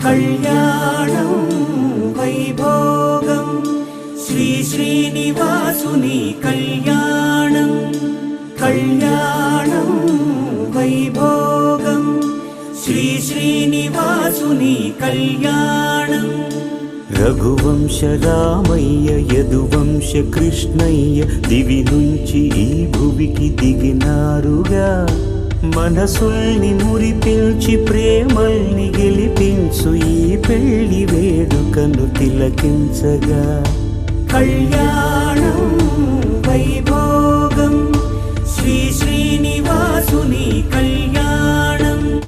కళ్యాణం వైభోగం శ్రీ శ్రీనివాసుని కళ్యాణం కళ్యాణం వైభోగం శ్రీ శ్రీనివాసుని కళ్యాణం రఘువంశ రామయ్య యదువంశ కృష్ణయ్య దివి నుంచి ఈ భువికి దిగినారుగా మనసుల్ని మురిపించి ప్రేమల్ని గెలిపించు ఈ పెళ్లి వేడుకను తిలకించగా కళ్యాణం